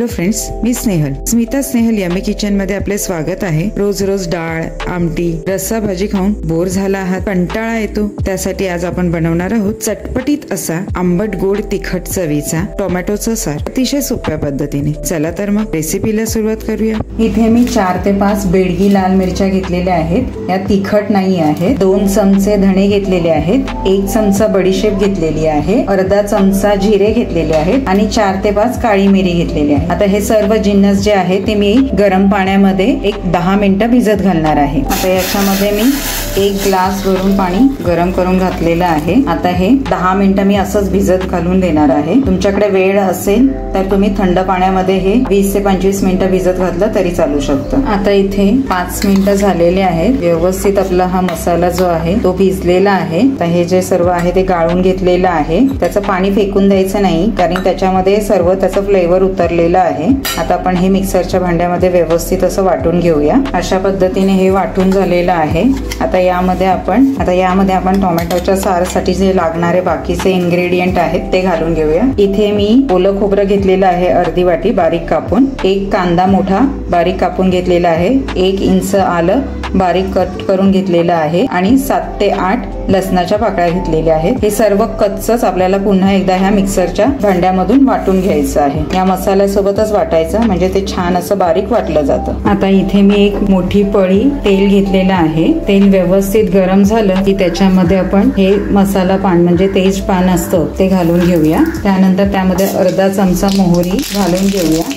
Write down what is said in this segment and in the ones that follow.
Hello friends, मी Snehal, Smita Snehal yummy kitchen मध्ये आपले स्वागत आहे। रोज रोज डाळ, आमटी, रस्सा भाजी खाऊन बोर झाला आहात, कंटाळा येतो, त्यासाठी आज आपण बनवणार आहोत चटपटीत असा आंबट गोड तिखट चवीचा टोमॅटोचा सार, अतिशय सोप्या पद्धतीने। चला तर मग रेसिपीला सुरुवात करूया। इथे मी 4 ते 5 बेडगी लाल मिरच्या घेतलेल्या आहेत। या तिखट नाही आहेत। 2 चमचे धणे घेतलेले आहेत, 1 चमचा बडीशेप घेतलेली आहे, अर्धा चमचा जिरे घेतलेले आहेत आणि 4 ते 5 काळी मिरी घेतलेली आहे। आता हे सर्व जिन्नस जे आहे ते मी गरम पाण्यामध्ये एक 10 मिनिटं भिजत घालणार आहे। आता याच्यामध्ये मी 1 ग्लास भरून पाणी गरम करून घातलेलं आहे। आता हे 10 मिनिटं मी असंच भिजत घालून देणार आहे। तुमच्याकडे वेळ असेल तर तुम्ही थंड पाण्यामध्ये हे 20 ते 25 मिनिटं भिजत घातलं तरी चालू शकतं। आता इथे 5 मिनिटं झालेले आहेत। व्यवस्थित आपला हा मसाला जो आहे तो भिजलेला आहे। आता हे जे सर्व आहे ते गाळून घेतलेलं आहे। त्याचं पाणी फेकून द्यायचं नाही, कारण त्याच्यामध्ये सर्व त्याचं फ्लेवर उतरलेलं आहे। आता आपण हे मिक्सरच्या भांड्यामध्ये व्यवस्थित असं वाटून घेऊया। अशा पद्धतीने हे वाटून झालेलं आहे। आता यामध्ये आपण टोमॅटोच्या सारसाठी जे लागणारे बाकीचे इन्ग्रेडियंट आहेत ते घालून घेऊया। इथे मी ओलं खोबरं घेतलेलं आहे अर्धी वाटी बारीक कापून, 1 कांदा मोठा बारीक कापून घेतलेला आहे, 1 इंच आलं बारीक कट करून घेतलेलं आहे आणि 7 ते 8 लसणाच्या पाकळ्या घेतलेल्या आहेत। हे सर्व कच्चच आपल्याला पुन्हा एकदा ह्या मिक्सरच्या भांड्यामधून वाटून घ्यायचं आहे। या मसाल्यासोबतच वाटायचं, म्हणजे ते छान असं बारीक वाटलं जातं। आता इथे मी एक मोठी पळी तेल घेतलेलं आहे। तेल व्यवस्थित गरम झालं की त्याच्यामध्ये आपण हे मसाला पान म्हणजे तेज पान असतं ते घालून घेऊया। त्यानंतर त्यामध्ये अर्धा चमचा मोहरी घालून घेऊया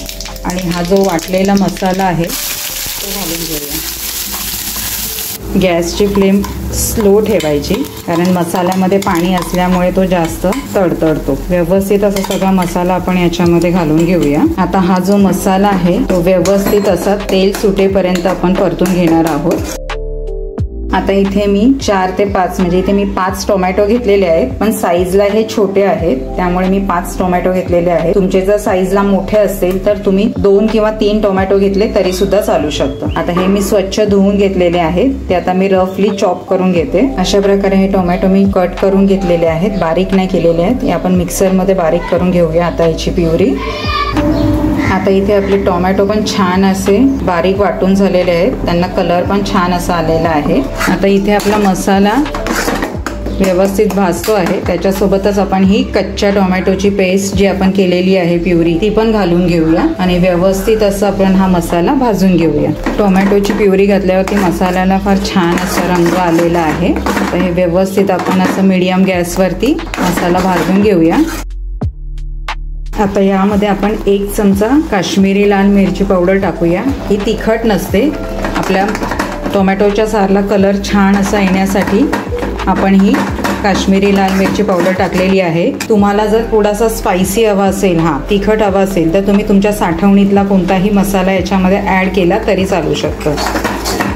आणि हा जो वाटलेला मसाला आहे तो घालून घेऊया। गॅसची फ्लेम स्लो ठेवायची, कारण मसाल्यामध्ये पाणी असल्यामुळे तो जास्त तडतडतो। व्यवस्थित असा सगळा मसाला आपण याच्यामध्ये घालून घेऊया। आता हा जो मसाला आहे तो व्यवस्थित असा तेल सुटेपर्यंत आपण परतून घेणार आहोत। आता इथे मी 4 ते 5 म्हणजे इथे मी 5 टोमॅटो घेतलेले आहेत, पण साईजला हे छोटे आहेत त्यामुळे मी 5 टोमॅटो घेतलेले आहेत। तुमचे जर साईजला मोठे असतील तर तुम्ही 2 किंवा 3 टोमॅटो घेतले तरी सुद्धा चालू शकतं। आता हे मी स्वच्छ धुवून घेतलेले आहेत, ते आता मी रफली चॉप करून घेते। अशा प्रकारे हे टोमॅटो मी कट करून घेतलेले आहेत, बारीक नाही केलेले आहेत। हे आपण मिक्सर मध्ये बारीक करून घेऊया आता याची प्युरी। आता इथे आपले टोमॅटो पण छान असे बारीक वाटून झालेले आहेत, त्यांना कलर पण छान असा आलेला आहे। आता इथे आपला मसाला व्यवस्थित भाजतो आहे, त्याच्यासोबतच आपण ही कच्च्या टोमॅटोची पेस्ट जी आपण केलेली आहे प्युरी ती पण घालून घेऊया आणि व्यवस्थित असं आपण हा मसाला भाजून घेऊया। टोमॅटोची प्युरी घातल्यावरती मसाल्याला फार छान असा रंग आलेला आहे। तर हे व्यवस्थित आपण असं मीडियम गॅसवरती मसाला भाजून घेऊया। आता यामध्ये आपण 1 चमचा काश्मीरी लाल मिरची पावडर टाकूया। ही तिखट नसते, आपल्या टोमॅटोच्या सारला कलर छान असा येण्यासाठी आपण ही काश्मीरी लाल मिरची पावडर टाकलेली आहे। तुम्हाला जर थोडासा स्पायसी हवा असेल, तिखट हवा असेल, तर तुम्ही तुमच्या साठवणीतला कोणताही मसाला याच्यामध्ये ऍड केला तरी चालू शकतो।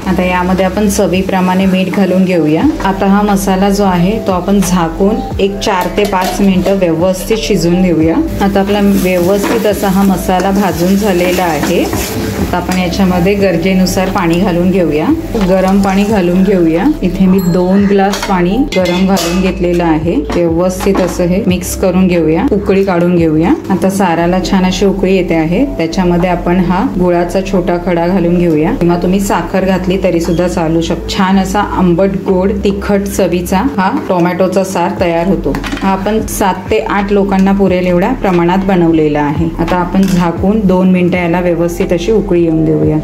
आता यामध्ये आपण चवीप्रमाणे मीठ घालून घेऊया। आता हा मसाला जो आहे तो आपण झाकून एक 4 ते 5 मिनिटं व्यवस्थित शिजवून घेऊया। आता आपला व्यवस्थित असा हा मसाला भाजून झालेला आहे। आता आपण याच्यामध्ये गरजेनुसार पाणी घालून घेऊया, गरम पाणी घालून घेऊया। इथे मी 2 ग्लास पाणी गरम घालून घेतलेलं आहे। व्यवस्थित असं हे मिक्स करून घेऊया, उकळी काढून घेऊया। आता साराला छान अशी उकळी येते आहे, त्याच्यामध्ये आपण हा गुळाचा छोटा खडा घालून घेऊया, किंवा तुम्ही साखर घातली तरी सुद्धा चालू शकतो। छान असा आंबट गोड तिखट चवीचा हा टोमॅटोचा सार तयार होतो। हा आपण 7 ते 8 लोकांना पुरेल एवढ्या प्रमाणात बनवलेला आहे। आता आपण झाकून 2 मिनिटं याला व्यवस्थित अशी उकळी येऊन देऊया।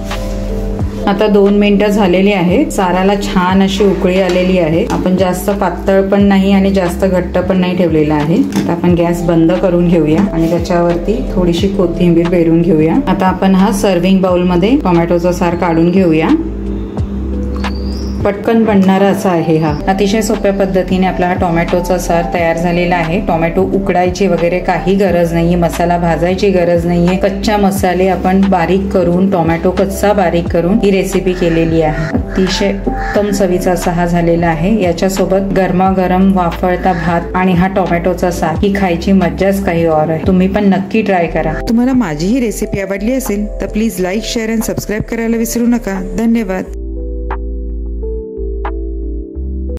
आता 2 मिनिटं झालेली आहेत, साराला छान अशी उकळी आलेली आहे। आपण जास्त पातळ पण नाही आणि जास्त घट्ट पण नाही ठेवलेला आहे। आता आपण गॅस बंद करून घेऊया आणि त्याच्यावरती थोडीशी कोथिंबीर पेरून घेऊया। आता आपण हा सर्विंग बाउल मध्ये टोमॅटोचा सार काढून घेऊया। पटकन बनणारा असा आहे हा। अतिशय सोप्या पद्धतीने आपला हा टोमॅटोचा सार तयार झालेला आहे। टोमॅटो उकडायची वगैरे काही गरज नाहीये, मसाला भाजायची गरज नाहीये। कच्चा मसाले आपण बारीक करून, टोमॅटो कच्चा बारीक करून ही रेसिपी केलेली आहे। अतिशय उत्तम चवीचा असा हा झालेला आहे। याच्यासोबत गरमागरम वाफळता भात आणि हा टोमॅटोचा सार ही खायची मज्जाच काही और आहे। तुम्ही पण नक्की ट्राय करा। तुम्हाला माझी ही रेसिपी आवडली असेल तर प्लीज लाईक, शेअर आणि सबस्क्राईब करायला विसरू नका। धन्यवाद।